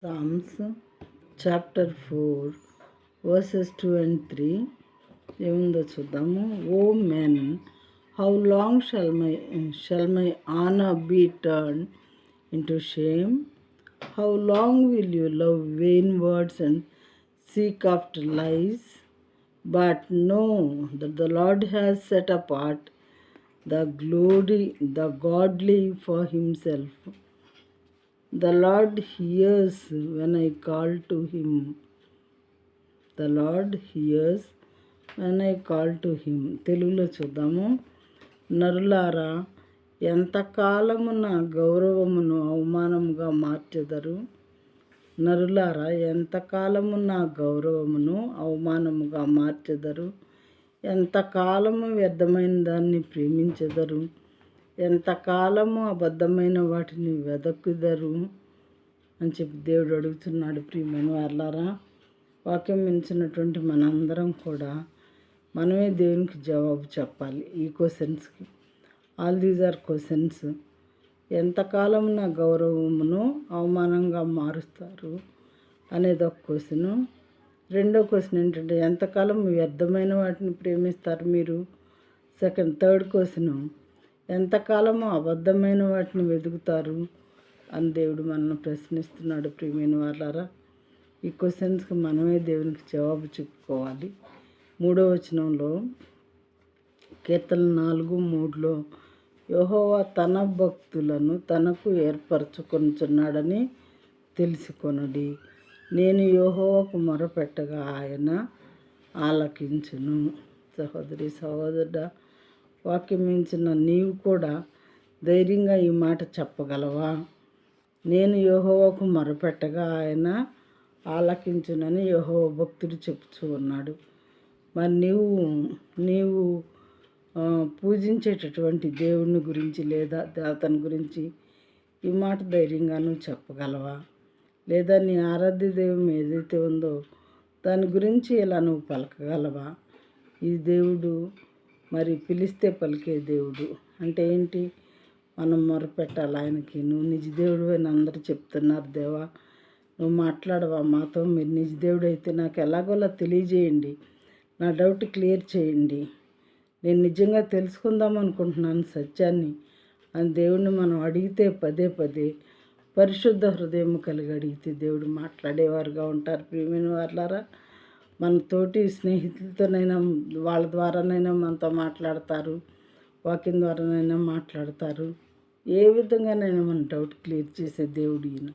Psalms chapter 4 verses 2 and 3 ఏముందో చూద్దాము. Oh men, how long shall my honor be turned into shame? How long will you love vain words and seek after lies? But know that the Lord has set apart the godly for himself. The Lord hears when I call to him. The Lord hears when I call to him. తెలుగులో చూద్దాము. నరులారా, ఎంతకాలము నా గౌరవమును అవమానముగా మార్చెదరు? నరులారా, ఎంతకాలము నా గౌరవమును అవమానముగా మార్చెదరు? ఎంతకాలము వ్యర్థమైన దాన్ని ప్రేమించెదరు? ఎంతకాలము అబద్ధమైన వాటిని వెదకుదరు అని చెప్పి దేవుడు అడుగుతున్నాడు. ప్రియమైన వారలారా, వాక్యం మించినటువంటి మనందరం కూడా మనమే దేవునికి జవాబు చెప్పాలి ఈ క్వశ్చన్స్కి. All these are questions. ఎంతకాలం నా గౌరవమును అవమానంగా మారుస్తారు అనేది ఒక క్వశ్చను. రెండో క్వశ్చన్ ఏంటంటే, ఎంతకాలం వ్యర్థమైన వాటిని ప్రేమిస్తారు మీరు? థర్డ్ క్వశ్చను, ఎంతకాలము అబద్ధమైన వాటిని వెతుకుతారు అని దేవుడు మనల్ని ప్రశ్నిస్తున్నాడు. ప్రియమైన వాళ్ళారా, ఈ క్వశ్చన్స్కి మనమే దేవునికి జవాబు చెప్పుకోవాలి. 3వ వచనంలో, కీర్తన 4:3లో, యెహోవా తన భక్తులను తనకు ఏర్పరచుకొనుచున్నాడని తెలుసుకొనుడి. నేను యెహోవాకు మొరపెట్టగా ఆయన ఆలకించును. సహోదరి సహోదరుడా, వాక్యం మించిన నీవు కూడా ధైర్యంగా ఈ మాట చెప్పగలవా? నేను యెహోవాకు మొరపెట్టగా ఆయన ఆలకించునని యెహోవా భక్తుడు చెప్తూ ఉన్నాడు. మరి నీవు పూజించేటటువంటి దేవుని గురించి లేదా దేవతని గురించి ఈ మాట ధైర్యంగా నువ్వు చెప్పగలవా? లేదా నీ ఆరాధ్య దైవం ఏదైతే ఉందో దాని గురించి ఇలా నువ్వు పలకగలవా? ఈ దేవుడు మరి పిలిస్తే పలికే దేవుడు అంటే ఏంటి? మనం మొరపెట్టాలి ఆయనకి. నువ్వు నిజ దేవుడు అని అందరూ చెప్తున్నారు. దేవా, నువ్వు మాట్లాడవా మాతో? మీరు నిజ దేవుడు అయితే నాకు ఎలాగోలా తెలియజేయండి, నా డౌట్ క్లియర్ చేయండి, నేను నిజంగా తెలుసుకుందాం అనుకుంటున్నాను సత్యాన్ని అని దేవుడిని మనం అడిగితే పదే పదే పరిశుద్ధ హృదయం కలిగి అడిగితే దేవుడు మాట్లాడేవారుగా ఉంటారు. ప్రియమైన వారలారా, మన తోటి స్నేహితులతోనైనా వాళ్ళ ద్వారానైనా మనతో మాట్లాడతారు, వాక్యం ద్వారానైనా మాట్లాడతారు. ఏ విధంగానైనా మన డౌట్ క్లియర్ చేసే దేవుడు ఈయన.